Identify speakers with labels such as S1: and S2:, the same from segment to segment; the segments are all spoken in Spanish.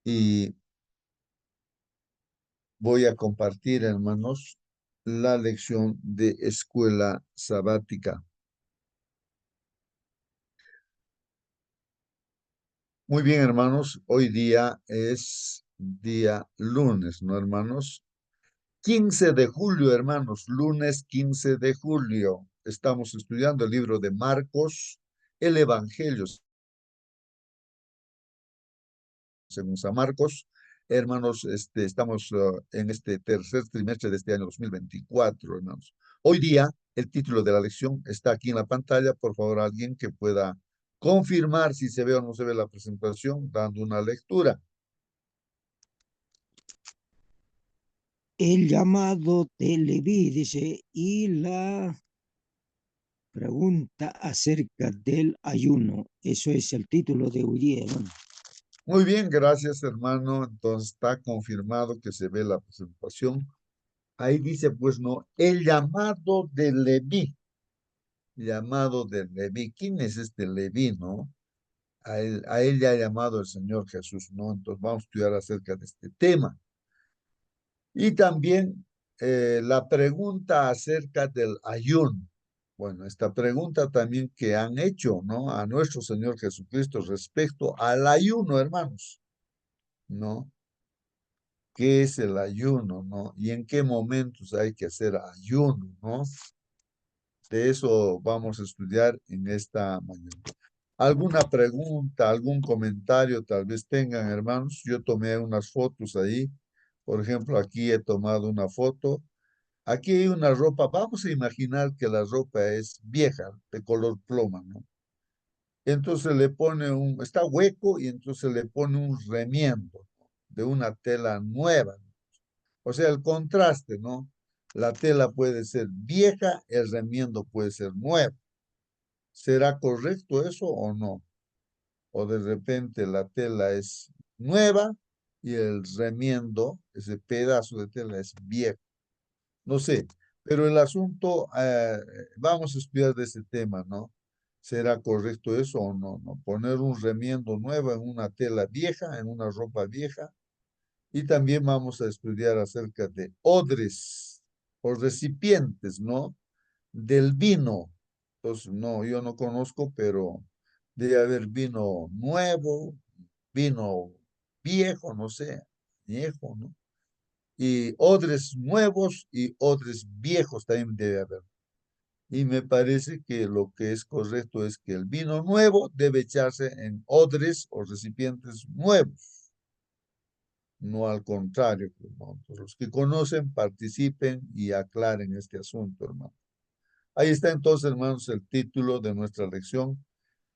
S1: Y voy a compartir, hermanos, la lección de escuela sabática. Muy bien, hermanos, hoy día es día lunes, ¿no, hermanos? 15 de julio, hermanos, lunes 15 de julio. Estamos estudiando el libro de Marcos, el Evangelio según San Marcos. Hermanos, estamos en este tercer trimestre de este año 2024, hermanos. Hoy día, el título de la lección está aquí en la pantalla. Por favor, alguien que pueda confirmar si se ve o no se ve la presentación, dando una lectura.
S2: El llamado de Leví, dice, y la pregunta acerca del ayuno. Eso es el título de hoy día, hermano.
S1: Muy bien, gracias, hermano. Entonces está confirmado que se ve la presentación. Ahí dice, pues no, el llamado de Leví. Llamado de Leví. ¿Quién es este Leví, no? A él le ha llamado el Señor Jesús, ¿no? Entonces vamos a estudiar acerca de este tema. Y también la pregunta acerca del ayuno. Bueno, esta pregunta también que han hecho, ¿no? A nuestro Señor Jesucristo respecto al ayuno, hermanos, ¿no? ¿Qué es el ayuno, no? Y en qué momentos hay que hacer ayuno, ¿no? De eso vamos a estudiar en esta mañana. ¿Alguna pregunta, algún comentario tal vez tengan, hermanos? Yo tomé unas fotos ahí. Por ejemplo, aquí he tomado una foto. Aquí hay una ropa. Vamos a imaginar que la ropa es vieja, de color ploma, ¿no? Entonces le pone está hueco y entonces le pone un remiendo de una tela nueva. O sea, el contraste, ¿no? La tela puede ser vieja, el remiendo puede ser nuevo. ¿Será correcto eso o no? O de repente la tela es nueva y el remiendo, ese pedazo de tela es viejo. No sé, pero el asunto, vamos a estudiar de ese tema, ¿no? ¿Será correcto eso o no? ¿No? Poner un remiendo nuevo en una tela vieja, en una ropa vieja. Y también vamos a estudiar acerca de odres o recipientes, ¿no? Del vino. Entonces, no, yo no conozco, pero debe haber vino nuevo, vino viejo, no sé, viejo, ¿no? Y odres nuevos y odres viejos también debe haber. Y me parece que lo que es correcto es que el vino nuevo debe echarse en odres o recipientes nuevos, no al contrario, hermano. Los que conocen participen y aclaren este asunto, hermano. Ahí está entonces, hermanos, el título de nuestra lección,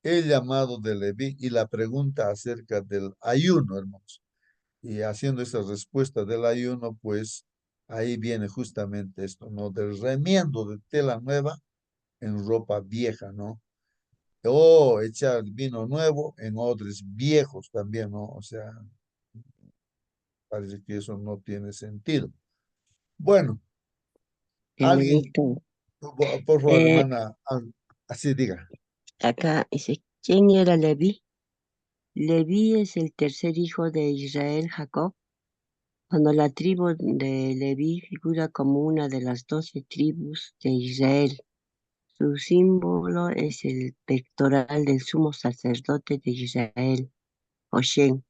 S1: el llamado de Leví y la pregunta acerca del ayuno, hermanos. Y haciendo esa respuesta del ayuno, pues ahí viene justamente esto, ¿no? Del remiendo de tela nueva en ropa vieja, ¿no? O echar vino nuevo en odres viejos también, ¿no? O sea, parece que eso no tiene sentido. Bueno, alguien,
S3: Hermanito,
S1: por favor,
S3: eh,
S1: hermana, así diga.
S3: acá dice, ¿quién era Leví? Leví es el tercer hijo de Israel, Jacob, cuando la tribu de Leví figura como una de las 12 tribus de Israel. Su símbolo es el pectoral del sumo sacerdote de Israel, Oshen.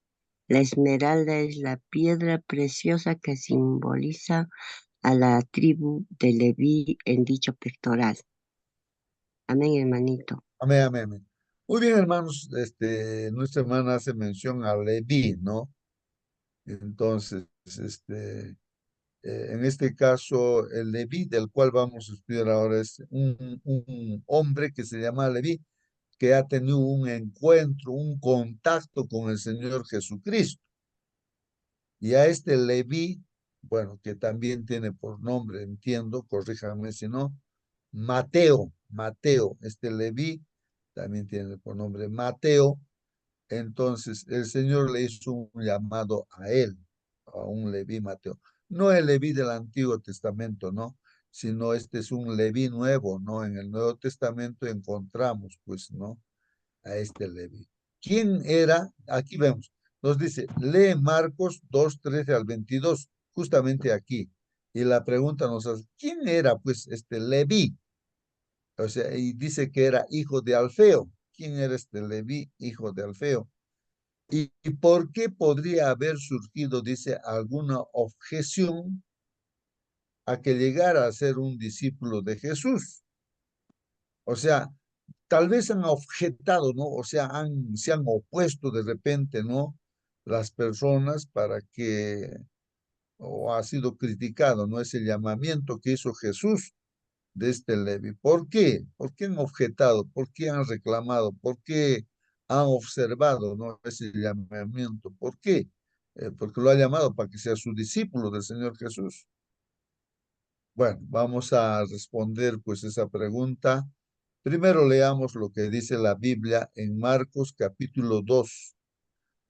S3: La esmeralda es la piedra preciosa que simboliza a la tribu de Leví en dicho pectoral. Amén, hermanito.
S1: Amén, amén, amén. Muy bien, hermanos, nuestra hermana hace mención a Leví, ¿no? Entonces, en este caso, el Leví del cual vamos a estudiar ahora es un hombre que se llama Leví, que ha tenido un encuentro, un contacto con el Señor Jesucristo. Y a este Leví, bueno, que también tiene por nombre, entiendo, corríjame si no, Mateo, este Leví también tiene por nombre Mateo. Entonces el Señor le hizo un llamado a él, a un Leví Mateo. No el Leví del Antiguo Testamento, ¿no? Sino este es un Leví nuevo, ¿no? En el Nuevo Testamento encontramos, pues, ¿no? A este Leví. ¿Quién era? Aquí vemos. Nos dice, lee Marcos 2:13 al 22, justamente aquí. Y la pregunta nos hace, ¿quién era pues este Leví? O sea, y dice que era hijo de Alfeo. ¿Quién era este Leví, hijo de Alfeo? ¿Y por qué podría haber surgido, dice, alguna objeción a que llegara a ser un discípulo de Jesús? O sea, tal vez han objetado, ¿no? O sea, se han opuesto de repente, ¿no? Las personas para que, o ha sido criticado, ¿no? Ese llamamiento que hizo Jesús de este Levi. ¿Por qué? ¿Por qué han objetado? ¿Por qué han reclamado? ¿Por qué han observado, ¿no? Ese llamamiento? ¿Por qué? Porque lo ha llamado para que sea su discípulo del Señor Jesús. Bueno, vamos a responder pues esa pregunta. Primero leamos lo que dice la Biblia en Marcos capítulo 2,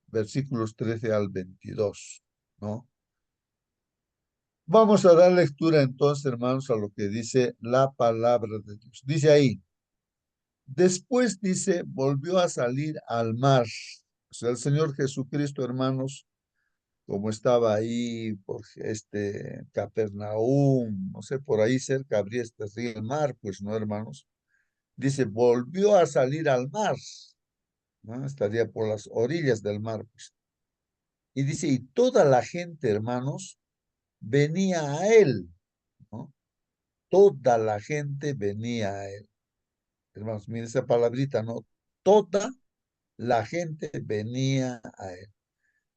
S1: versículos 13 al 22, ¿no? Vamos a dar lectura entonces, hermanos, a lo que dice la palabra de Dios. Dice ahí, después dice, volvió a salir al mar. O sea, el Señor Jesucristo, hermanos, como estaba ahí por Capernaum, no sé, por ahí cerca habría este río, el mar, pues, ¿no, hermanos? Dice, volvió a salir al mar, ¿no? Estaría por las orillas del mar, pues. Y dice, y toda la gente, hermanos, venía a él, ¿no? Toda la gente venía a él. Hermanos, miren esa palabrita, ¿no? Toda la gente venía a él.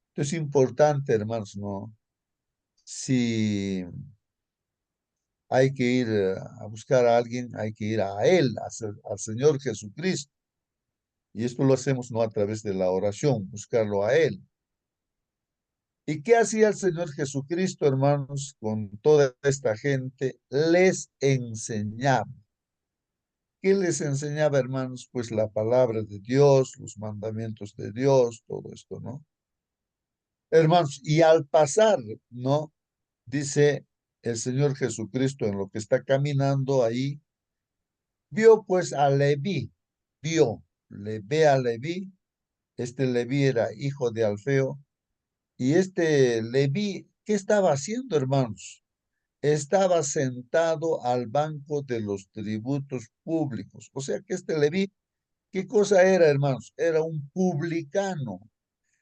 S1: Esto es importante, hermanos, ¿no? Si hay que ir a buscar a alguien, hay que ir a él, al Señor Jesucristo. Y esto lo hacemos no a través de la oración, buscarlo a él. ¿Y qué hacía el Señor Jesucristo, hermanos, con toda esta gente? Les enseñaba. ¿Qué les enseñaba, hermanos? Pues la palabra de Dios, los mandamientos de Dios, todo esto, ¿no? Hermanos, y al pasar, ¿no? Dice el Señor Jesucristo en lo que está caminando ahí, vio pues a Leví, le ve a Leví, este Leví era hijo de Alfeo, y este Leví, ¿qué estaba haciendo, hermanos? Estaba sentado al banco de los tributos públicos. O sea que este Leví, ¿qué cosa era, hermanos? Era un publicano,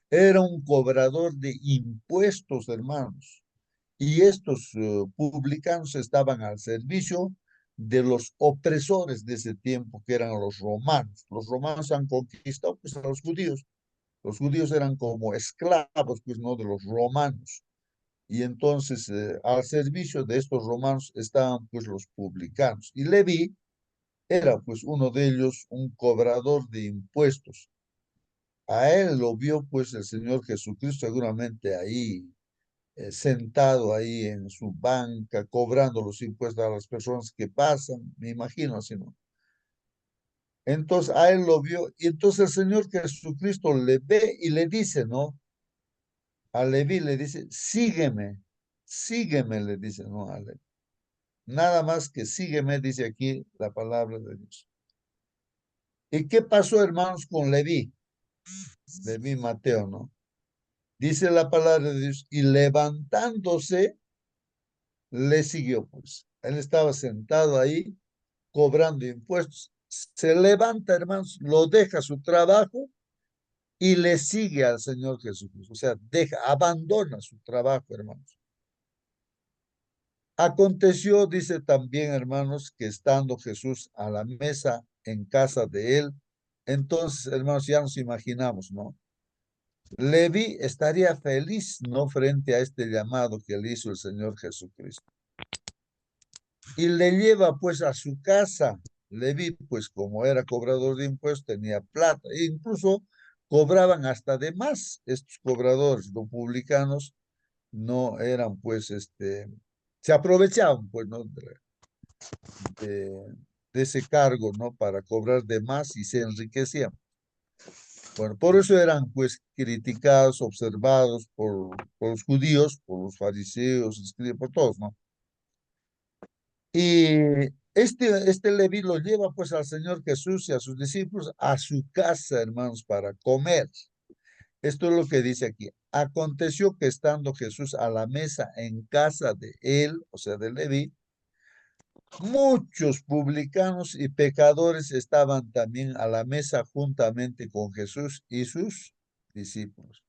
S1: era un cobrador de impuestos, hermanos. Y estos publicanos estaban al servicio de los opresores de ese tiempo, que eran los romanos. Los romanos han conquistado pues, a los judíos. Los judíos eran como esclavos, pues, ¿no? De los romanos. Y entonces, al servicio de estos romanos estaban, pues, los publicanos. Y Leví era, pues, uno de ellos, un cobrador de impuestos. A él lo vio, pues, el Señor Jesucristo seguramente ahí sentado ahí en su banca, cobrando los impuestos a las personas que pasan, me imagino así, ¿no? Entonces a él lo vio, y entonces el Señor Jesucristo le ve y le dice, ¿no? A Leví le dice, sígueme, le dice, ¿no? A Leví. Nada más que sígueme, dice aquí la palabra de Dios. ¿Y qué pasó, hermanos, con Leví? Leví Mateo, ¿no? Dice la palabra de Dios, y levantándose, le siguió, pues. Él estaba sentado ahí cobrando impuestos. Se levanta, hermanos, lo deja su trabajo y le sigue al Señor Jesucristo. O sea, abandona su trabajo, hermanos. Aconteció, dice también, hermanos, que estando Jesús a la mesa en casa de él, entonces, hermanos, ya nos imaginamos, ¿no? Leví estaría feliz, ¿no? Frente a este llamado que le hizo el Señor Jesucristo. Y le lleva pues a su casa. Leví, pues como era cobrador de impuestos, tenía plata, e incluso cobraban hasta de más. Estos cobradores, los publicanos, no eran pues, se aprovechaban pues, ¿no? De ese cargo, ¿no? Para cobrar de más y se enriquecían. Bueno, por eso eran pues criticados, observados por los judíos, por los fariseos, por todos, ¿no? Y este Leví lo lleva pues al Señor Jesús y a sus discípulos a su casa, hermanos, para comer. Esto es lo que dice aquí. Aconteció que estando Jesús a la mesa en casa de él, o sea, de Leví, muchos publicanos y pecadores estaban también a la mesa juntamente con Jesús y sus discípulos.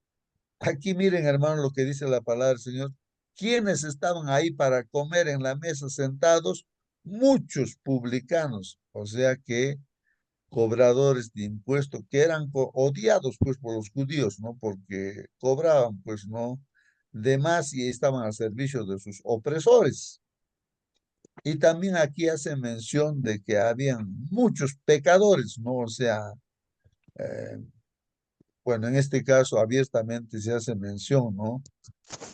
S1: Aquí miren, hermano, lo que dice la palabra del Señor. ¿Quiénes estaban ahí para comer en la mesa sentados? Muchos publicanos, o sea que cobradores de impuestos que eran odiados pues por los judíos, ¿no? Porque cobraban pues, ¿no? De más y estaban al servicio de sus opresores. Y también aquí hace mención de que habían muchos pecadores, ¿no? O sea, eh, bueno, en este caso abiertamente se hace mención, ¿no?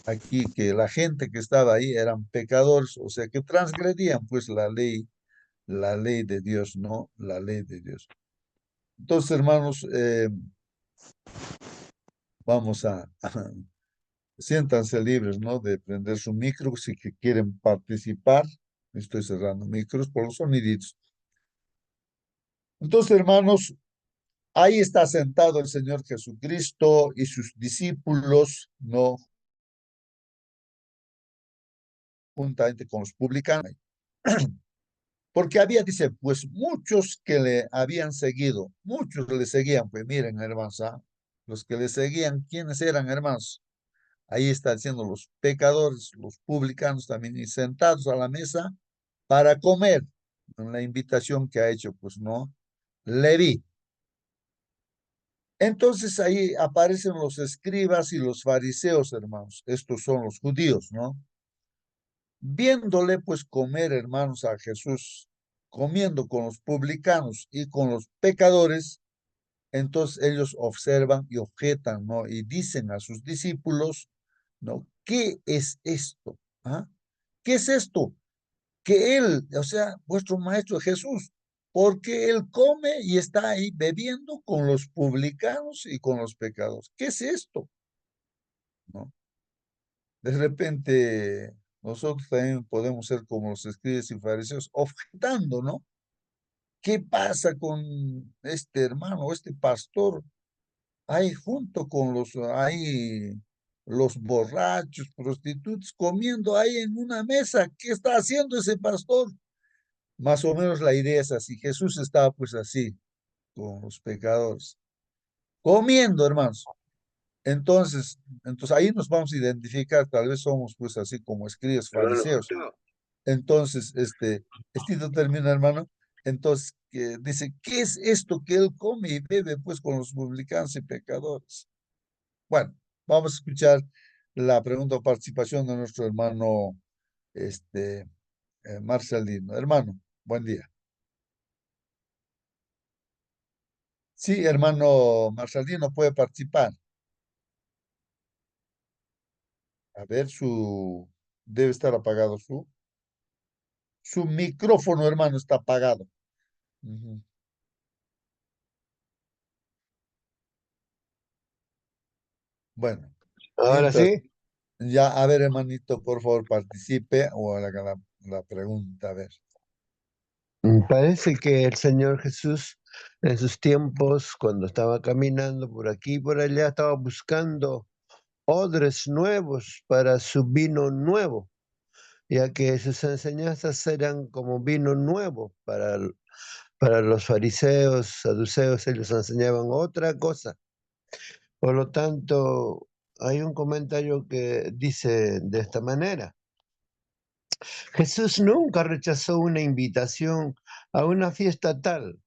S1: Aquí que la gente que estaba ahí eran pecadores, o sea, que transgredían pues la ley de Dios, ¿no? La ley de Dios. Entonces, hermanos, vamos siéntanse libres, ¿no? De prender su micro si que quieren participar. Estoy cerrando micros por los soniditos. Entonces, hermanos, ahí está sentado el Señor Jesucristo y sus discípulos, ¿no? Juntamente con los publicanos. Porque había, dice, pues muchos que le habían seguido, muchos le seguían, pues miren, hermanos, los que le seguían, ¿quiénes eran, hermanos? Ahí están diciendo los pecadores, los publicanos también, y sentados a la mesa para comer, en la invitación que ha hecho, pues, ¿no? Leví. Entonces ahí aparecen los escribas y los fariseos, hermanos. Estos son los judíos, ¿no? Viéndole, pues, comer, hermanos, a Jesús, comiendo con los publicanos y con los pecadores, entonces ellos observan y objetan, ¿no? Y dicen a sus discípulos, ¿no? ¿Qué es esto? ¿Ah? ¿Qué es esto? Que él, o sea, vuestro maestro Jesús, porque él come y está ahí bebiendo con los publicanos y con los pecadores. ¿Qué es esto? ¿No? De repente, nosotros también podemos ser como los escribas y fariseos, objetando, ¿no? ¿Qué pasa con este hermano, este pastor? Ahí junto con los borrachos, prostitutas, comiendo ahí en una mesa. ¿Qué está haciendo ese pastor? Más o menos la idea es así. Jesús estaba pues así, con los pecadores, comiendo, hermanos. Entonces ahí nos vamos a identificar, tal vez somos pues así como escribas fariseos. Entonces, esto termina, hermano. Entonces, dice, ¿qué es esto que él come y bebe pues con los publicanos y pecadores? Bueno, vamos a escuchar la pregunta o participación de nuestro hermano, este, Marcelino. Hermano, buen día. Sí, hermano Marcelino puede participar. A ver, debe estar apagado su micrófono, hermano, está apagado. Ujú. Bueno,
S4: Ahora
S1: mientras,
S4: sí,
S1: ya, a ver, hermanito, por favor, participe o haga la pregunta, a ver.
S4: parece que el Señor Jesús en sus tiempos, cuando estaba caminando por aquí y por allá, estaba buscando odres nuevos para su vino nuevo, ya que sus enseñanzas eran como vino nuevo para los fariseos, saduceos, ellos enseñaban otra cosa. Por lo tanto, hay un comentario que dice de esta manera: Jesús nunca rechazó una invitación a una fiesta tal.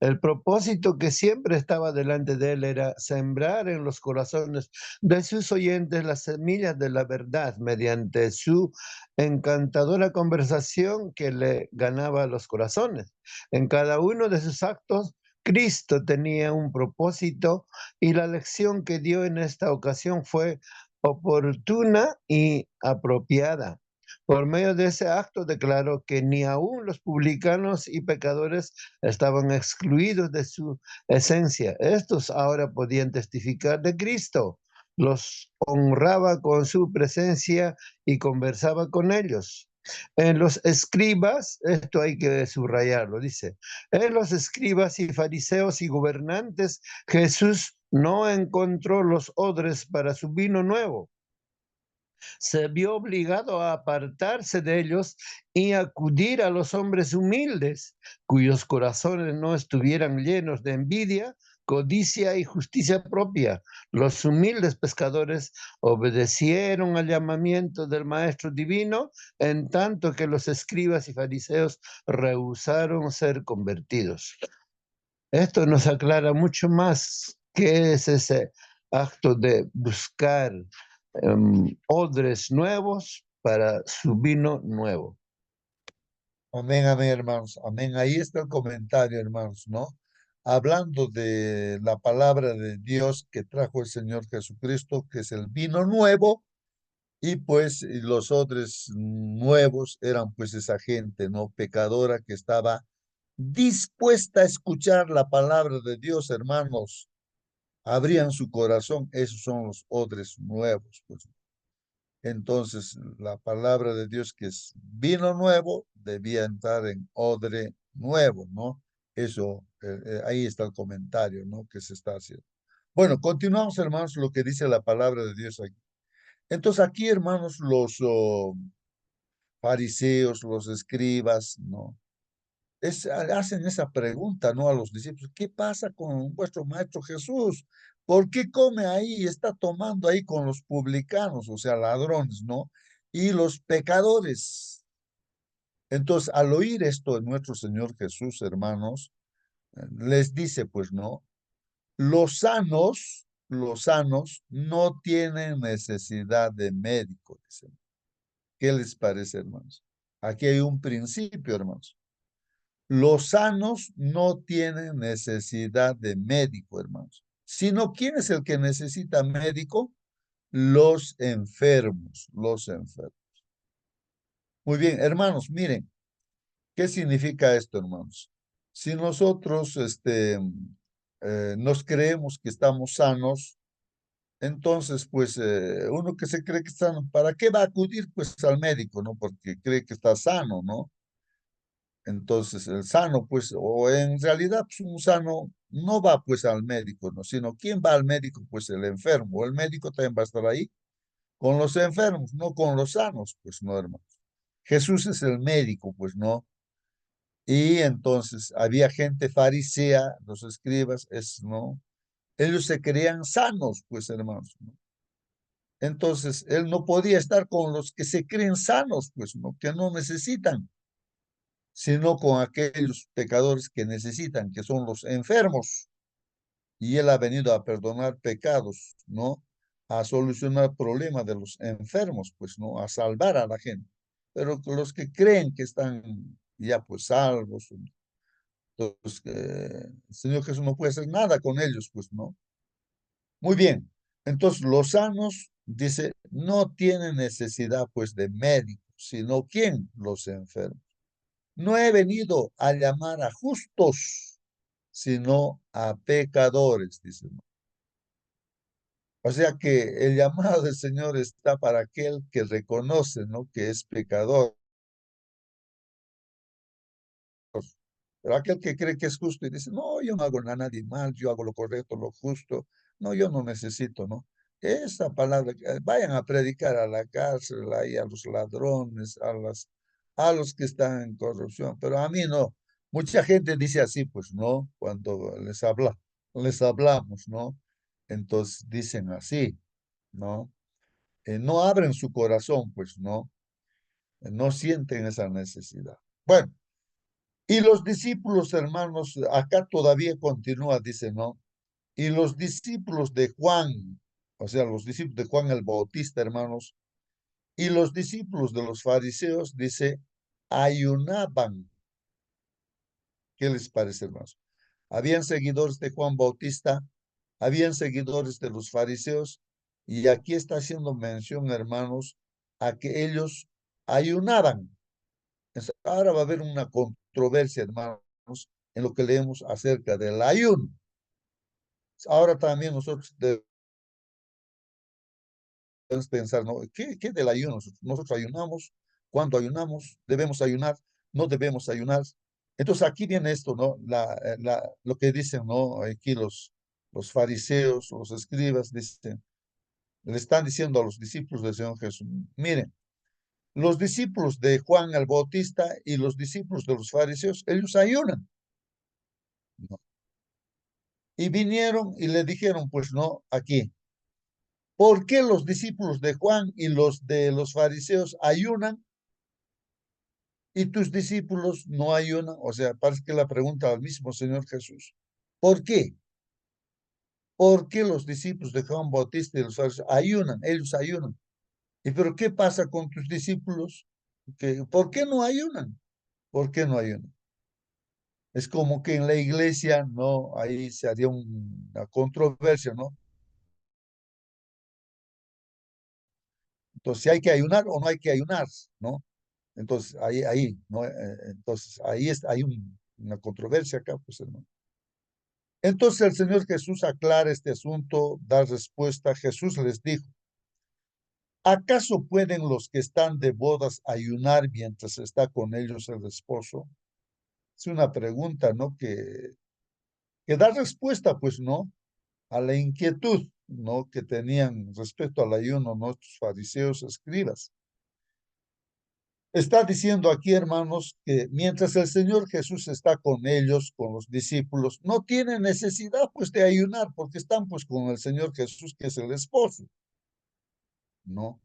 S4: El propósito que siempre estaba delante de él era sembrar en los corazones de sus oyentes las semillas de la verdad mediante su encantadora conversación que le ganaba los corazones. En cada uno de sus actos, Cristo tenía un propósito y la lección que dio en esta ocasión fue oportuna y apropiada. Por medio de ese acto declaró que ni aun los publicanos y pecadores estaban excluidos de su esencia. Estos ahora podían testificar de Cristo. Los honraba con su presencia y conversaba con ellos. En los escribas, esto hay que subrayarlo, dice, en los escribas y fariseos y gobernantes, Jesús no encontró los odres para su vino nuevo. Se vio obligado a apartarse de ellos y acudir a los hombres humildes, cuyos corazones no estuvieran llenos de envidia, codicia y justicia propia. Los humildes pescadores obedecieron al llamamiento del Maestro Divino, en tanto que los escribas y fariseos rehusaron ser convertidos. Esto nos aclara mucho más qué es ese acto de buscar odres nuevos para su vino nuevo.
S1: Amén, amén, hermanos. Amén. Ahí está el comentario, hermanos, ¿no? Hablando de la palabra de Dios que trajo el Señor Jesucristo, que es el vino nuevo, y pues y los odres nuevos eran pues esa gente, ¿no? Pecadora que estaba dispuesta a escuchar la palabra de Dios, hermanos. Abrían su corazón, esos son los odres nuevos, pues. Entonces, la palabra de Dios, que es vino nuevo, debía entrar en odre nuevo, ¿no? Eso, ahí está el comentario, ¿no? Que se está haciendo. Bueno, continuamos, hermanos, lo que dice la palabra de Dios aquí. Entonces, aquí, hermanos, los fariseos, los escribas, ¿no? Hacen esa pregunta, ¿no? A los discípulos, ¿qué pasa con vuestro maestro Jesús? ¿Por qué come ahí y está tomando ahí con los publicanos, o sea, ladrones, ¿no? Y los pecadores. Entonces, al oír esto de nuestro Señor Jesús, hermanos, les dice, pues, ¿no? Los sanos no tienen necesidad de médico, dicen. ¿Qué les parece, hermanos? Aquí hay un principio, hermanos. Los sanos no tienen necesidad de médico, hermanos. Sino, ¿quién es el que necesita médico? Los enfermos, los enfermos. Muy bien, hermanos, miren, ¿qué significa esto, hermanos? Si nosotros nos creemos que estamos sanos, entonces, pues, uno que se cree que está sano, ¿para qué va a acudir, pues, al médico, no? Porque cree que está sano, ¿no? Entonces, el sano, pues, o en realidad, pues, un sano no va, pues, al médico, ¿no? Sino, ¿quién va al médico? Pues, el enfermo. El médico también va a estar ahí con los enfermos, no con los sanos, pues, no, hermanos. Jesús es el médico, pues, ¿no? Y entonces, había gente farisea, los escribas, ¿no? Ellos se creían sanos, pues, hermanos, ¿no? Entonces, él no podía estar con los que se creen sanos, pues, ¿no? Que no necesitan, sino con aquellos pecadores que necesitan, que son los enfermos. Y él ha venido a perdonar pecados, ¿no? A solucionar problemas de los enfermos, pues, ¿no? A salvar a la gente. Pero los que creen que están ya, pues, salvos, entonces, el Señor Jesús no puede hacer nada con ellos, pues, ¿no? Muy bien. Entonces, los sanos, dice, no tienen necesidad, pues, de médicos, sino ¿quién? Los enfermos. No he venido a llamar a justos, sino a pecadores, dice. O sea que el llamado del Señor está para aquel que reconoce, ¿no? Que es pecador. Pero aquel que cree que es justo y dice, no, yo no hago a nadie mal, yo hago lo correcto, lo justo. No, yo no necesito, ¿no? Esa palabra, vayan a predicar a la cárcel, ahí a los ladrones, a los que están en corrupción. Pero a mí no. Mucha gente dice así, pues, ¿no? Cuando les hablamos, ¿no? Entonces dicen así, ¿no? No abren su corazón, pues, ¿no? No sienten esa necesidad. Bueno. Y los discípulos, hermanos, acá todavía continúa, dice, ¿no? Y los discípulos de Juan, o sea, los discípulos de Juan el Bautista, hermanos, y los discípulos de los fariseos, dice, ayunaban. ¿Qué les parece, hermanos? Habían seguidores de Juan Bautista, habían seguidores de los fariseos, y aquí está haciendo mención, hermanos, a que ellos ayunaban. Ahora va a haber una controversia, hermanos, en lo que leemos acerca del ayuno. Ahora también nosotros debemos pensar, ¿no? ¿Qué del ayuno? Nosotros ayunamos ¿Cuándo ayunamos? ¿Debemos ayunar? ¿No debemos ayunar? Entonces aquí viene esto, ¿no? Lo que dicen, ¿no? Aquí los fariseos, los escribas, dicen, le están diciendo a los discípulos del Señor Jesús, miren, los discípulos de Juan el Bautista y los discípulos de los fariseos, ellos ayunan, ¿no? Y vinieron y le dijeron, pues no, aquí, ¿por qué los discípulos de Juan y los de los fariseos ayunan y tus discípulos no ayunan? O sea, parece que la pregunta al mismo Señor Jesús. ¿Por qué? ¿Por qué los discípulos de Juan Bautista y los fariseos ayunan? Ellos ayunan. ¿Y pero qué pasa con tus discípulos? ¿Por qué no ayunan? ¿Por qué no ayunan? Es como que en la iglesia, ¿no? Ahí se haría una controversia, ¿no? Entonces, si hay que ayunar o no hay que ayunar, ¿no? Entonces, ahí, ¿no? Entonces, hay una controversia acá, pues, hermano. Entonces, el Señor Jesús aclara este asunto, da respuesta. Jesús les dijo, ¿acaso pueden los que están de bodas ayunar mientras está con ellos el esposo? Es una pregunta, ¿no? Que da respuesta, pues, ¿no? A la inquietud, ¿no? Que tenían respecto al ayuno nuestros fariseos escribas. Está diciendo aquí, hermanos, que mientras el Señor Jesús está con ellos, con los discípulos, no tienen necesidad, pues, de ayunar, porque están, pues, con el Señor Jesús, que es el esposo, ¿no?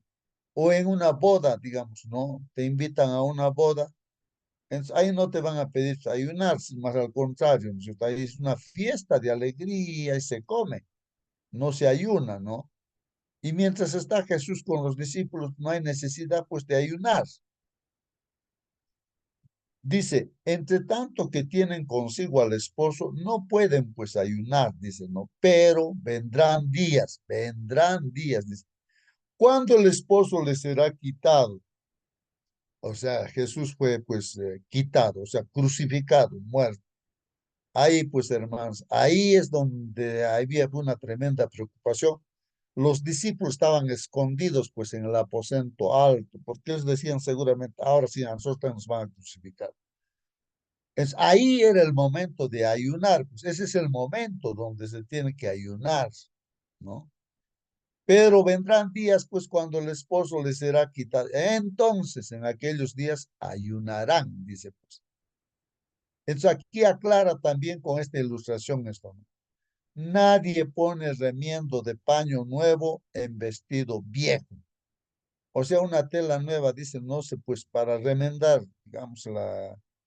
S1: O en una boda, digamos, ¿no? Te invitan a una boda, entonces ahí no te van a pedir ayunar, más al contrario, ¿no es cierto? Ahí es una fiesta de alegría y se come, no se ayuna, ¿no? Y mientras está Jesús con los discípulos, no hay necesidad, pues, de ayunar. Dice, entre tanto que tienen consigo al esposo, no pueden, pues, ayunar, dice, ¿no? Pero vendrán días, dice. Cuando el esposo les será quitado, o sea, Jesús fue, pues, quitado, o sea, crucificado, muerto. Ahí, pues, hermanos, ahí es donde había una tremenda preocupación. Los discípulos estaban escondidos, pues, en el aposento alto, porque ellos decían seguramente, ahora sí, a nosotros nos van a crucificar. Ahí era el momento de ayunar, pues ese es el momento donde se tiene que ayunar, ¿no? Pero vendrán días, pues, cuando el esposo les será quitado. Entonces, en aquellos días ayunarán, dice, pues. Entonces, aquí aclara también con esta ilustración esto, ¿no? Nadie pone remiendo de paño nuevo en vestido viejo. O sea, una tela nueva, dice, no sé, pues para remendar, digamos,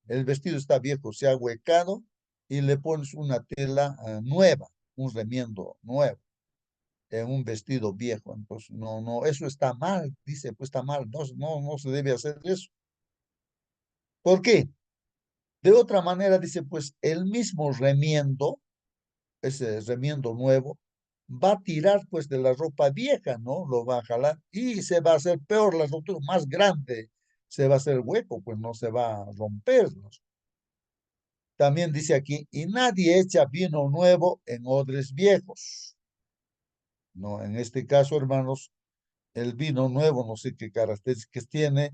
S1: el vestido está viejo, se ha huecado y le pones una tela nueva, un remiendo nuevo en un vestido viejo. Entonces, no, eso está mal, dice, pues está mal, no se debe hacer eso. ¿Por qué? De otra manera, dice, pues el mismo remiendo, ese remiendo nuevo, va a tirar pues de la ropa vieja, ¿no? Lo va a jalar y se va a hacer peor la rotura, más grande, se va a hacer hueco, pues no se va a romper, ¿no? También dice aquí, y nadie echa vino nuevo en odres viejos. No, en este caso, hermanos, el vino nuevo, no sé qué características tiene,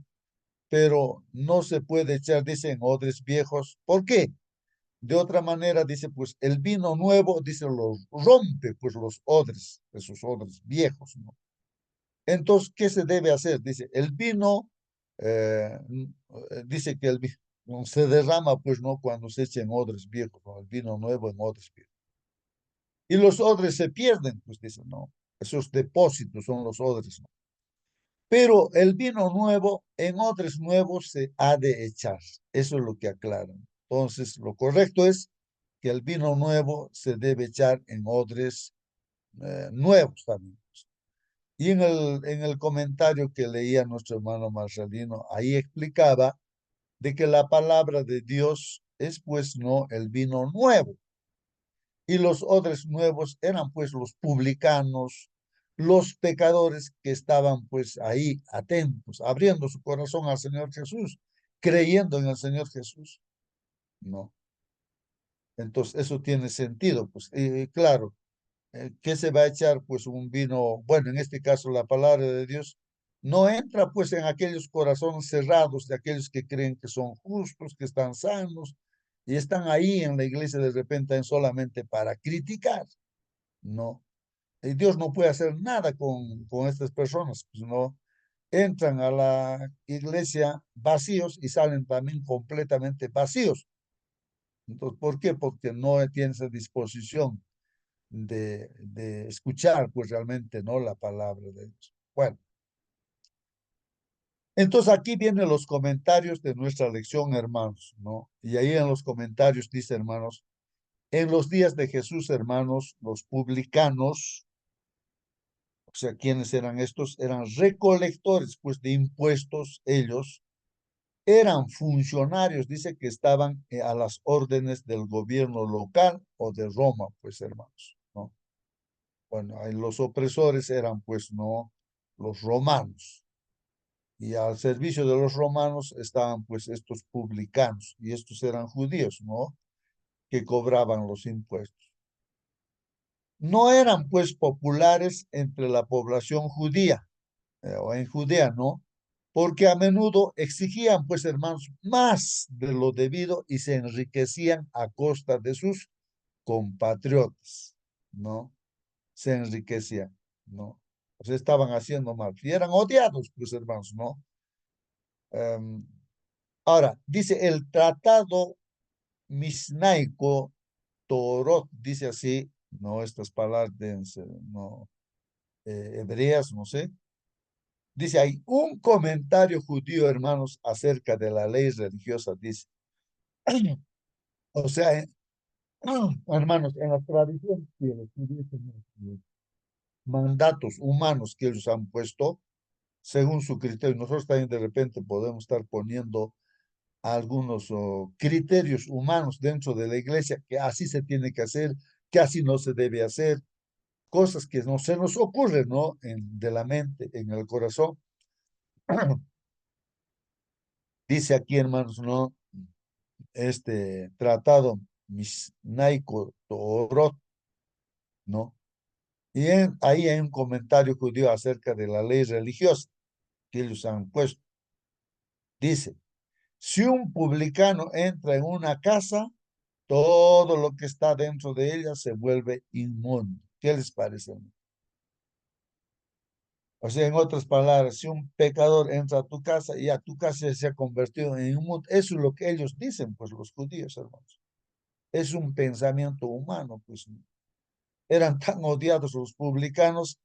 S1: pero no se puede echar, dice, en odres viejos. ¿Por qué? De otra manera, dice, pues el vino nuevo, dice, los rompe, pues los odres, esos odres viejos, ¿no? Entonces, ¿qué se debe hacer? Dice, el vino, dice que el vino se derrama, pues, ¿no? Cuando se echa en odres viejos, ¿no? El vino nuevo en odres viejos. Y los odres se pierden, pues, dice, ¿no? Esos depósitos son los odres, ¿no? Pero el vino nuevo en odres nuevos se ha de echar. Eso es lo que aclaran. Entonces, lo correcto es que el vino nuevo se debe echar en odres nuevos también. Y en el comentario que leía nuestro hermano Marcelino, ahí explicaba de que la palabra de Dios es pues no el vino nuevo. Y los odres nuevos eran pues los publicanos, los pecadores que estaban pues ahí atentos, abriendo su corazón al Señor Jesús, creyendo en el Señor Jesús. No. Entonces eso tiene sentido, pues, claro. ¿Qué se va a echar? Pues un vino, bueno, en este caso la palabra de Dios, No entra pues en aquellos corazones cerrados de aquellos que creen que son justos, que están sanos y están ahí en la iglesia de repente solamente para criticar. No. Y Dios no puede hacer nada con estas personas, pues no. Entran a la iglesia vacíos y salen también completamente vacíos. Entonces, ¿por qué? Porque no tienen esa disposición de escuchar, pues realmente, ¿no? La palabra de Dios. Bueno, entonces aquí vienen los comentarios de nuestra lección, hermanos, ¿no? Y ahí en los comentarios dice, hermanos, en los días de Jesús, hermanos, los publicanos, o sea, ¿quiénes eran estos? Eran recolectores, pues, de impuestos, ellos eran funcionarios, dice que estaban a las órdenes del gobierno local o de Roma, pues, hermanos, ¿no? Bueno, ahí los opresores eran, pues, no, los romanos. Y al servicio de los romanos estaban, pues, estos publicanos, y estos eran judíos, ¿no? Que cobraban los impuestos. No eran, pues, populares entre la población judía, o en Judea, ¿no? Porque a menudo exigían, pues, hermanos, más de lo debido y se enriquecían a costa de sus compatriotas, ¿no? Se enriquecían, ¿no? O sea, estaban haciendo mal. Y eran odiados, pues, hermanos, ¿no? Ahora, dice el tratado Misnaico Torot, dice así, no estas palabras no, hebreas, no sé. Dice, hay un comentario judío, hermanos, acerca de la ley religiosa, dice. O sea, hermanos, en la tradición que los judíos tenían, mandatos humanos que ellos han puesto según su criterio. Nosotros también de repente podemos estar poniendo algunos criterios humanos dentro de la iglesia, que así se tiene que hacer, que así no se debe hacer, cosas que no se nos ocurren, ¿no? De la mente, en el corazón. Dice aquí, hermanos, ¿no? Este tratado Misnaico Torot, ¿no? Y ahí hay un comentario judío acerca de la ley religiosa que ellos han puesto. Dice, si un publicano entra en una casa, todo lo que está dentro de ella se vuelve inmundo. ¿Qué les parece? O sea, en otras palabras, si un pecador entra a tu casa y a tu casa se ha convertido en inmundo, eso es lo que ellos dicen, pues los judíos, hermanos. Es un pensamiento humano, pues eran tan odiados los publicanos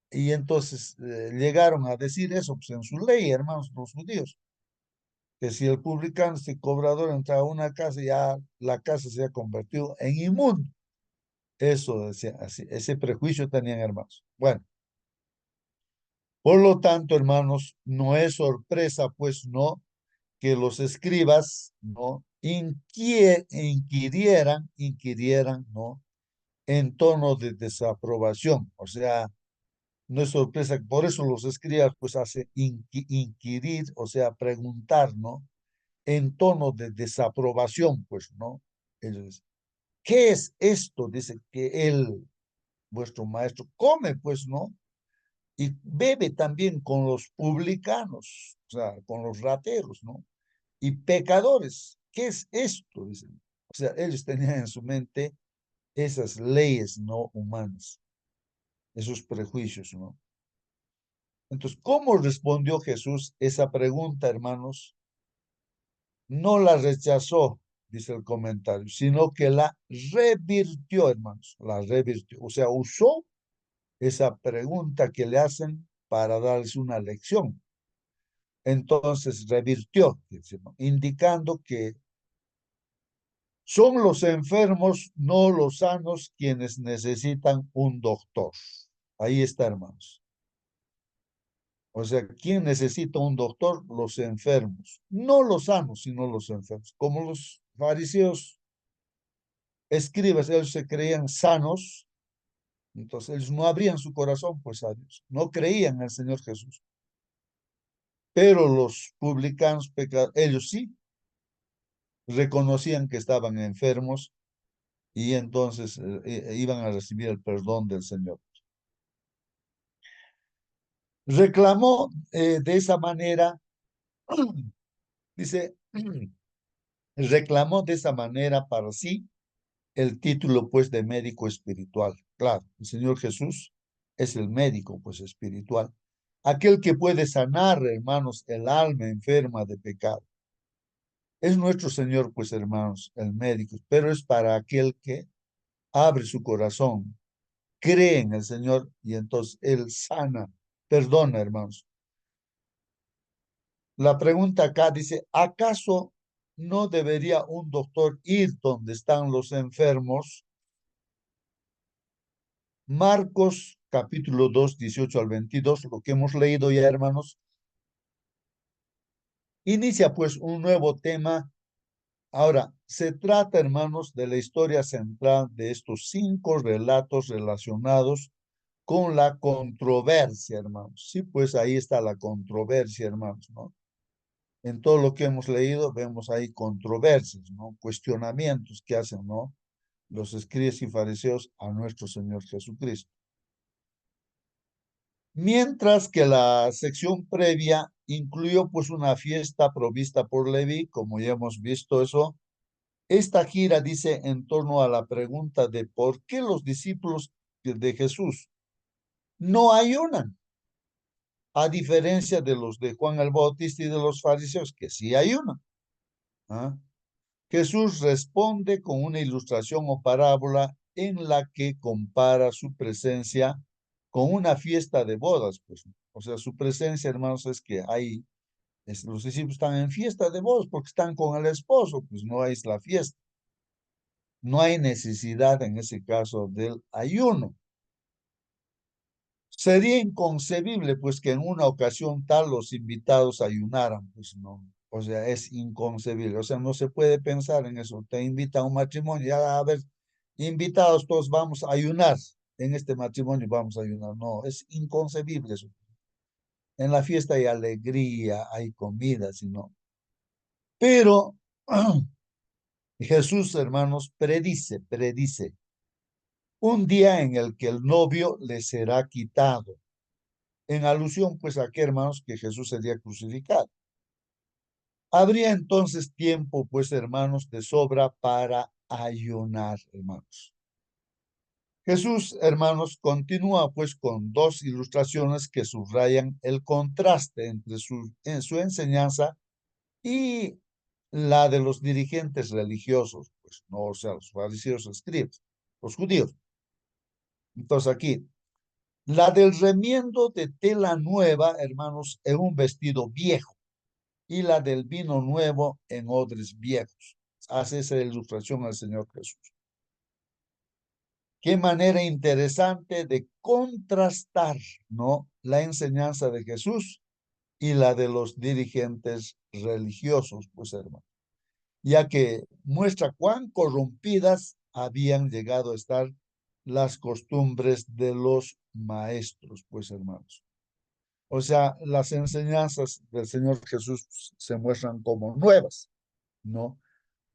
S1: y entonces llegaron a decir eso, pues en su ley, hermanos, los judíos, que si el publicano, este cobrador entra a una casa, ya la casa se ha convertido en inmundo. Eso decía, así, ese prejuicio tenían, hermanos. Bueno, por lo tanto, hermanos, no es sorpresa, pues, no, que los escribas, no, inquirieran, no, en tono de desaprobación. O sea, no es sorpresa, por eso los escribas, pues, hace inquirir, o sea, preguntar, ¿no? En tono de desaprobación, pues, ¿no? Ellos dicen, ¿qué es esto? Dice que él, vuestro maestro, come, pues, ¿no? Y bebe también con los publicanos, o sea, con los rateros, ¿no? Y pecadores. ¿Qué es esto? Dicen. O sea, ellos tenían en su mente esas leyes no humanas, esos prejuicios, ¿no? Entonces, ¿cómo respondió Jesús esa pregunta, hermanos? No la rechazó, dice el comentario, sino que la revirtió, hermanos, la revirtió. O sea, usó esa pregunta que le hacen para darles una lección. Entonces revirtió, indicando que son los enfermos, no los sanos, quienes necesitan un doctor. Ahí está, hermanos. O sea, ¿quién necesita un doctor? Los enfermos. No los sanos, sino los enfermos. Como los fariseos, escribas, ellos se creían sanos, entonces ellos no abrían su corazón, pues a Dios. No creían en el Señor Jesús. Pero los publicanos, ellos sí reconocían que estaban enfermos y entonces iban a recibir el perdón del Señor. Reclamó de esa manera, dice, reclamó de esa manera para sí el título pues de médico espiritual. Claro, el Señor Jesús es el médico pues espiritual, aquel que puede sanar, hermanos, el alma enferma de pecado. Es nuestro Señor pues, hermanos, el médico, pero es para aquel que abre su corazón, cree en el Señor y entonces Él sana, perdona, hermanos. La pregunta acá dice, ¿acaso no debería un doctor ir donde están los enfermos? Marcos capítulo 2, 18 al 22, lo que hemos leído ya, hermanos, inicia pues un nuevo tema. Ahora, se trata, hermanos, de la historia central de estos 5 relatos relacionados con la controversia, hermanos. Sí, pues ahí está la controversia, hermanos, ¿no? En todo lo que hemos leído vemos ahí controversias, ¿no? Cuestionamientos que hacen, ¿no? Los escribas y fariseos a nuestro Señor Jesucristo. Mientras que la sección previa incluyó pues una fiesta provista por Leví, como ya hemos visto eso. Esta gira dice en torno a la pregunta de por qué los discípulos de Jesús no ayunan, a diferencia de los de Juan el Bautista y de los fariseos, que sí ayunan. ¿Ah? Jesús responde con una ilustración o parábola en la que compara su presencia con una fiesta de bodas. Pues, o sea, su presencia, hermanos, es que los discípulos están en fiesta de bodas porque están con el esposo, pues no es la fiesta. No hay necesidad en ese caso del ayuno. Sería inconcebible, pues, que en una ocasión tal los invitados ayunaran, pues no. O sea, es inconcebible. O sea, no se puede pensar en eso. Te invita a un matrimonio, ya a ver, invitados todos vamos a ayunar. En este matrimonio vamos a ayunar. No, es inconcebible eso. En la fiesta hay alegría, hay comida, sino. Pero Jesús, hermanos, predice un día en el que el novio le será quitado, en alusión pues a que, hermanos, que Jesús sería crucificado. Habría entonces tiempo, pues, hermanos, de sobra para ayunar, hermanos. Jesús, hermanos, continúa pues con 2 ilustraciones que subrayan el contraste entre en su enseñanza y la de los dirigentes religiosos, pues, no, o sea, los fariseos, escribas, los judíos. Entonces aquí, la del remiendo de tela nueva, hermanos, en un vestido viejo, y la del vino nuevo en odres viejos. Hace esa ilustración al Señor Jesús. Qué manera interesante de contrastar, ¿no? La enseñanza de Jesús y la de los dirigentes religiosos, pues, hermano, ya que muestra cuán corrompidas habían llegado a estar las costumbres de los maestros, pues, hermanos. O sea, las enseñanzas del Señor Jesús se muestran como nuevas, ¿no?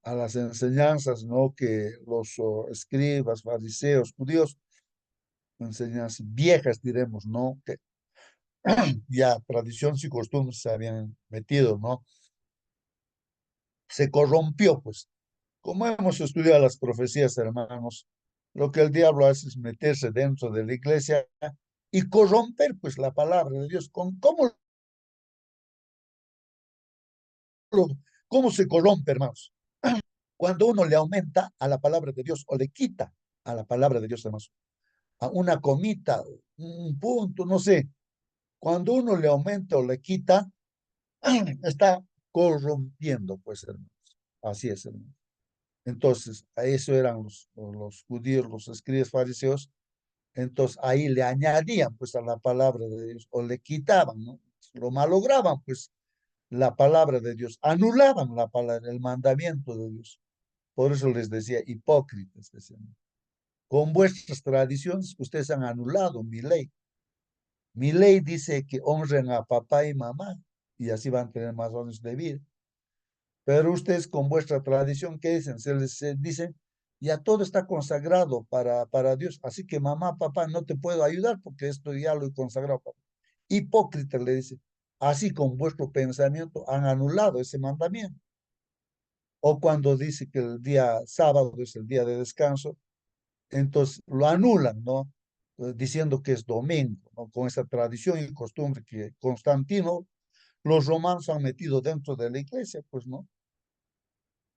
S1: A las enseñanzas, ¿no? Que los escribas, fariseos, judíos, enseñanzas viejas, diremos, ¿no? Que ya tradiciones y costumbres se habían metido, ¿no? Se corrompió, pues. Como hemos estudiado las profecías, hermanos, lo que el diablo hace es meterse dentro de la iglesia y corromper, pues, la palabra de Dios. ¿Cómo se corrompe, hermanos? Cuando uno le aumenta a la palabra de Dios o le quita a la palabra de Dios, hermanos, a una comita, un punto, no sé. Cuando uno le aumenta o le quita, está corrompiendo, pues, hermanos. Así es, hermanos. Entonces, a eso eran los judíos, los escribas fariseos. Entonces, ahí le añadían, pues, a la palabra de Dios, o le quitaban, ¿no? Lo malograban, pues, la palabra de Dios, anulaban la palabra, el mandamiento de Dios. Por eso les decía hipócritas, decían. Con vuestras tradiciones, ustedes han anulado mi ley. Mi ley dice que honren a papá y mamá y así van a tener más años de vida. Pero ustedes con vuestra tradición, ¿qué dicen? Se les dice, ya todo está consagrado para Dios. Así que mamá, papá, no te puedo ayudar porque esto ya lo he consagrado. Hipócritas, le dice, así con vuestro pensamiento han anulado ese mandamiento. O cuando dice que el día sábado es el día de descanso, entonces lo anulan, ¿no? Diciendo que es domingo, ¿no? Con esa tradición y costumbre que Constantino, los romanos han metido dentro de la iglesia, pues, ¿no?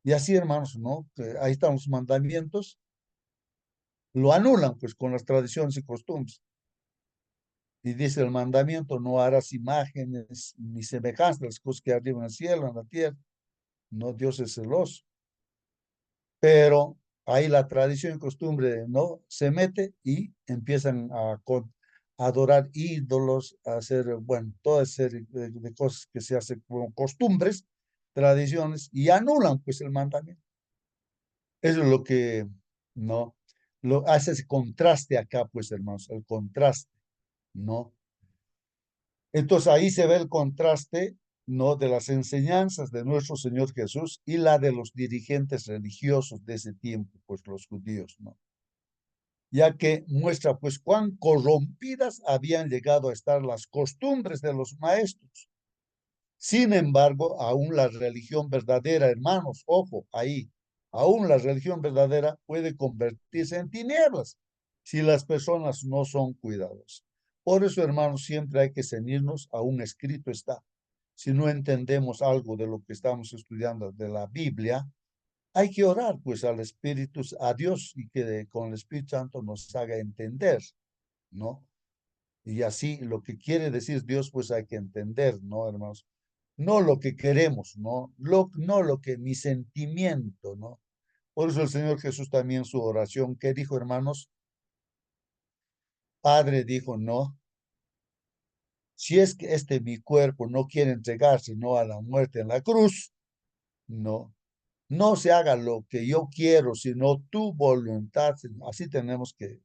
S1: Y así, hermanos, ¿no? Que ahí están los mandamientos, lo anulan, pues, con las tradiciones y costumbres. Y dice el mandamiento, no harás imágenes ni semejanzas de las cosas que arriba en el cielo, en la tierra. No, Dios es celoso. Pero ahí la tradición y costumbre, ¿no? Se mete y empiezan a adorar ídolos, a hacer, bueno, toda serie de cosas que se hacen como costumbres, tradiciones, y anulan, pues, el mandamiento. Eso es lo que, ¿no? Lo hace ese contraste acá, pues, hermanos, el contraste, ¿no? Entonces ahí se ve el contraste, ¿no? De las enseñanzas de nuestro Señor Jesús y la de los dirigentes religiosos de ese tiempo, pues los judíos, ¿no? Ya que muestra, pues, cuán corrompidas habían llegado a estar las costumbres de los maestros. Sin embargo, aún la religión verdadera, hermanos, ojo, ahí, aún la religión verdadera puede convertirse en tinieblas si las personas no son cuidadosas. Por eso, hermanos, siempre hay que ceñirnos a un escrito está. Si no entendemos algo de lo que estamos estudiando de la Biblia, hay que orar pues al Espíritu, a Dios, y que con el Espíritu Santo nos haga entender, ¿no? Y así lo que quiere decir Dios, pues hay que entender, ¿no, hermanos? No lo que queremos, ¿no? No lo que mi sentimiento, ¿no? Por eso el Señor Jesús también su oración, ¿qué dijo, hermanos? Padre dijo, no, si es que mi cuerpo no quiere entregarse, no a la muerte en la cruz, no, no se haga lo que yo quiero, sino tu voluntad. Así tenemos que,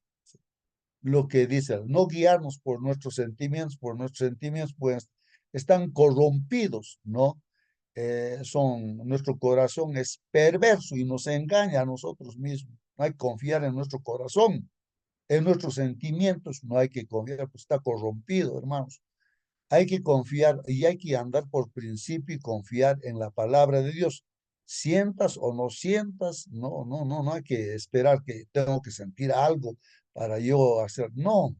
S1: lo que dice, no guiarnos por nuestros sentimientos, pues están corrompidos, ¿no? Nuestro corazón es perverso y nos engaña a nosotros mismos. No hay que confiar en nuestro corazón, en nuestros sentimientos, no hay que confiar, pues está corrompido, hermanos. Hay que confiar y hay que andar por principio y confiar en la palabra de Dios. Sientas o no sientas, no hay que esperar que tengo que sentir algo para yo hacer. No,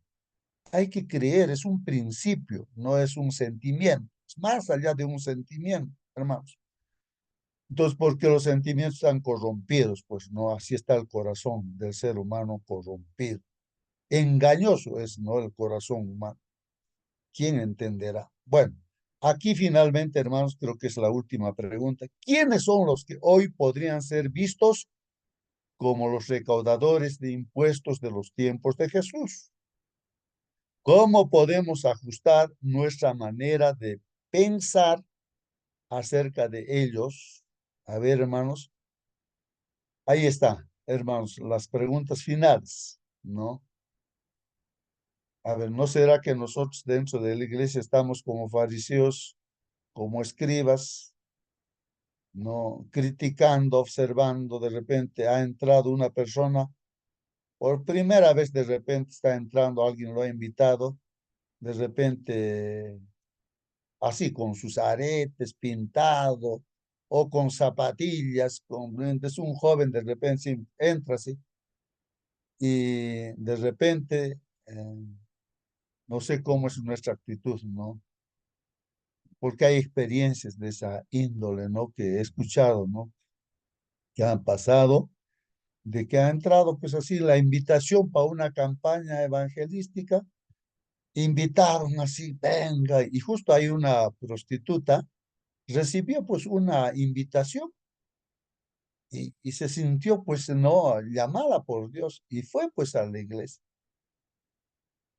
S1: hay que creer, es un principio, no es un sentimiento. Es más allá de un sentimiento, hermanos. Entonces, ¿por qué los sentimientos están corrompidos? Pues no, así está el corazón del ser humano corrompido. Engañoso es, ¿no? El corazón humano. ¿Quién entenderá? Bueno, aquí finalmente, hermanos, creo que es la última pregunta. ¿Quiénes son los que hoy podrían ser vistos como los recaudadores de impuestos de los tiempos de Jesús? ¿Cómo podemos ajustar nuestra manera de pensar acerca de ellos? A ver, hermanos, ahí está, hermanos, las preguntas finales, ¿no? A ver, ¿no será que nosotros dentro de la iglesia estamos como fariseos, como escribas, no criticando, observando? De repente ha entrado una persona, por primera vez de repente está entrando, alguien lo ha invitado, de repente así con sus aretes pintado o con zapatillas, con lentes, un joven de repente sí, entra así y de repente no sé cómo es nuestra actitud, ¿no? Porque hay experiencias de esa índole, ¿no? Que he escuchado, ¿no? Que han pasado, de que ha entrado, pues así, la invitación para una campaña evangelística, invitaron así, venga, y justo hay una prostituta, recibió pues una invitación y se sintió pues no llamada por Dios y fue pues a la iglesia.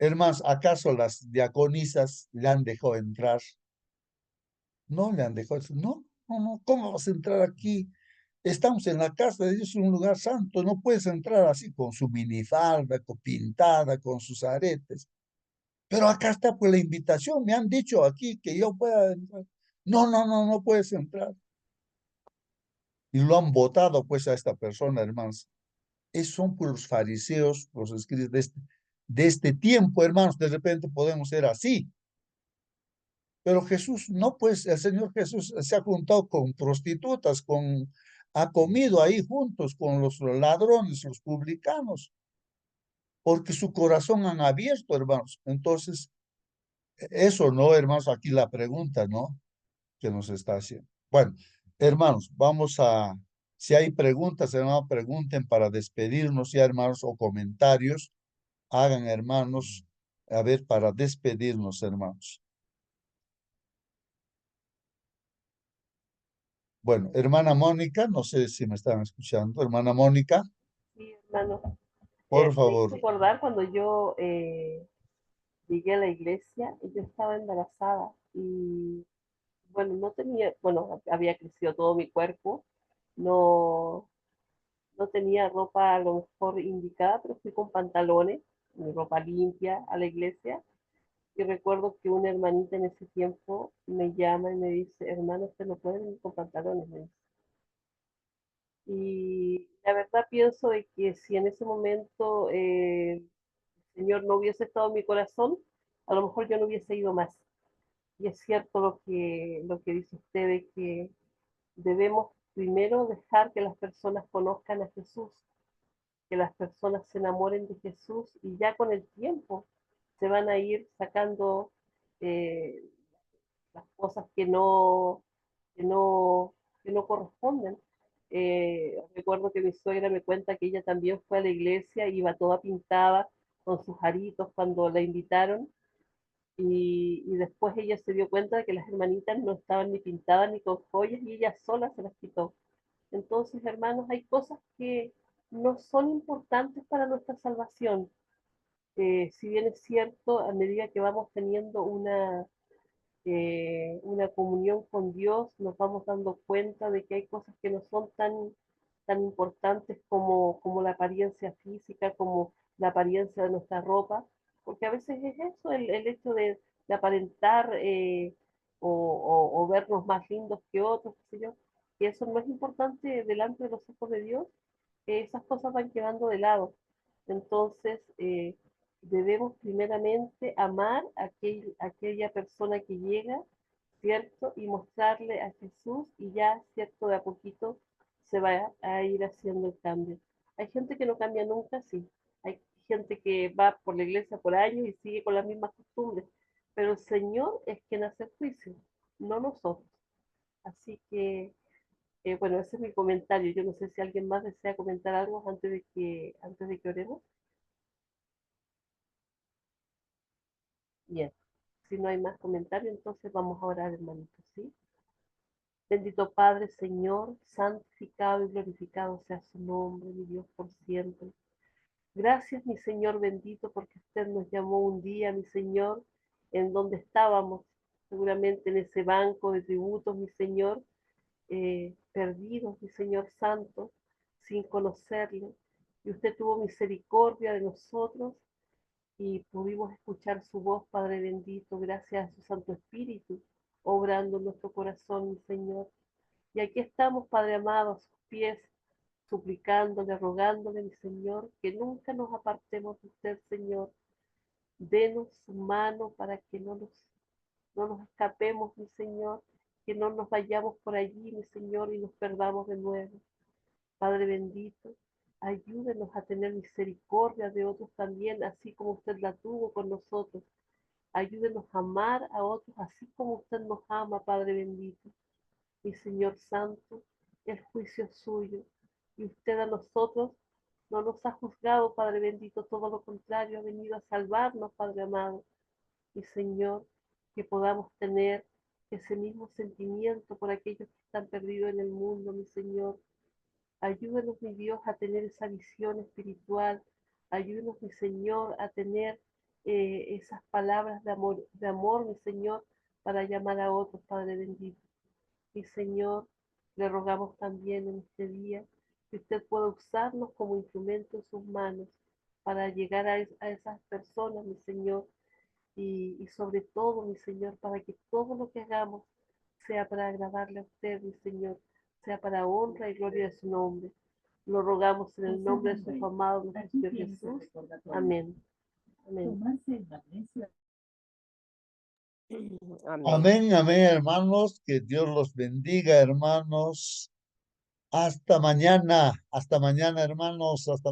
S1: Hermanos, ¿acaso las diaconisas le han dejado entrar? No le han dejado, no, ¿cómo vas a entrar aquí? Estamos en la casa de Dios, en un lugar santo, no puedes entrar así con su minifalda, pintada, con sus aretes. Pero acá está pues la invitación, me han dicho aquí que yo pueda entrar. No puedes entrar. Y lo han votado pues a esta persona, hermanos. Esos son pues los fariseos, los escritos de este tiempo, hermanos. De repente podemos ser así, Pero Jesús, no, pues el Señor Jesús se ha juntado con prostitutas, ha comido ahí juntos con los ladrones, los publicanos, porque su corazón han abierto, hermanos. Entonces, eso, ¿no, hermanos? Aquí la pregunta, ¿no? Que nos está haciendo. Bueno, hermanos, si hay preguntas, hermanos, pregunten para despedirnos ya, hermanos, o comentarios, hagan, hermanos, a ver, para despedirnos, hermanos. Bueno, hermana Mónica, no sé si me están escuchando. Hermana Mónica,
S5: Sí, hermano.
S1: por
S5: Me hizo
S1: favor.
S5: acordar cuando yo llegué a la iglesia y yo estaba embarazada y bueno, no tenía, bueno, había crecido todo mi cuerpo, no, no tenía ropa a lo mejor indicada, pero fui con pantalones, mi ropa limpia a la iglesia. Y recuerdo que una hermanita en ese tiempo me llama y me dice, hermano, usted no puede venir con pantalones, me dice. Y la verdad pienso de que si en ese momento el Señor no hubiese estado en mi corazón, a lo mejor yo no hubiese ido más. Y es cierto lo que dice usted de que debemos primero dejar que las personas conozcan a Jesús, que las personas se enamoren de Jesús y ya con el tiempo se van a ir sacando eh, las cosas que no, que no corresponden. Recuerdo que mi suegra me cuenta que ella también fue a la iglesia, iba toda pintada con sus aritos cuando la invitaron y después ella se dio cuenta de que las hermanitas no estaban ni pintadas ni con joyas y ella sola se las quitó. Entonces, hermanos, hay cosas que no son importantes para nuestra salvación. Si bien es cierto, a medida que vamos teniendo una comunión con Dios, nos vamos dando cuenta de que hay cosas que no son tan importantes como la apariencia física, como la apariencia de nuestra ropa, porque a veces es eso, el hecho de aparentar o vernos más lindos que otros, qué sé yo, y eso no es importante delante de los ojos de Dios, esas cosas van quedando de lado. Entonces, debemos primeramente amar a aquella persona que llega, ¿cierto? Y mostrarle a Jesús y ya, ¿cierto? De a poquito se va a ir haciendo el cambio. Hay gente que no cambia nunca, sí. Hay gente que va por la iglesia por años y sigue con las mismas costumbres, pero el Señor es quien hace el juicio, no nosotros. Así que, bueno, ese es mi comentario. Yo no sé si alguien más desea comentar algo antes de que oremos. Bien, si no hay más comentarios, entonces vamos a orar, hermanitos, ¿sí? Bendito Padre, Señor, santificado y glorificado sea su nombre, mi Dios, por siempre. Gracias, mi Señor bendito, porque usted nos llamó un día, mi Señor, en donde estábamos, seguramente en ese banco de tributos, mi Señor, perdidos, mi Señor Santo, sin conocerle. Y usted tuvo misericordia de nosotros y pudimos escuchar su voz, Padre bendito, gracias a su Santo Espíritu, obrando en nuestro corazón, mi Señor. Y aquí estamos, Padre amado, a sus pies, suplicándole, rogándole, mi Señor, que nunca nos apartemos de usted, Señor. Denos su mano para que no nos escapemos, mi Señor, que no nos vayamos por allí, mi Señor, y nos perdamos de nuevo. Padre bendito, ayúdenos a tener misericordia de otros también, así como usted la tuvo con nosotros. Ayúdenos a amar a otros así como usted nos ama, Padre bendito. Mi Señor Santo, el juicio es suyo. Y usted a nosotros no nos ha juzgado, Padre bendito, todo lo contrario, ha venido a salvarnos, Padre amado. Mi Señor, que podamos tener ese mismo sentimiento por aquellos que están perdidos en el mundo, mi Señor. Ayúdenos, mi Dios, a tener esa visión espiritual. Ayúdenos, mi Señor, a tener esas palabras de amor, mi Señor, para llamar a otros, Padre bendito. Mi Señor, le rogamos también en este día que usted pueda usarnos como instrumento en sus manos para llegar a esas personas, mi Señor, y sobre todo, mi Señor, para que todo lo que hagamos sea para agradarle a usted, mi Señor, sea para honra y gloria de su nombre. Lo rogamos en el nombre de su amado nuestro Señor Jesús. Amén. Amén.
S6: Amén.
S1: Amén, amén, hermanos. Que Dios los bendiga, hermanos. Hasta mañana, hermanos. Hasta mañana.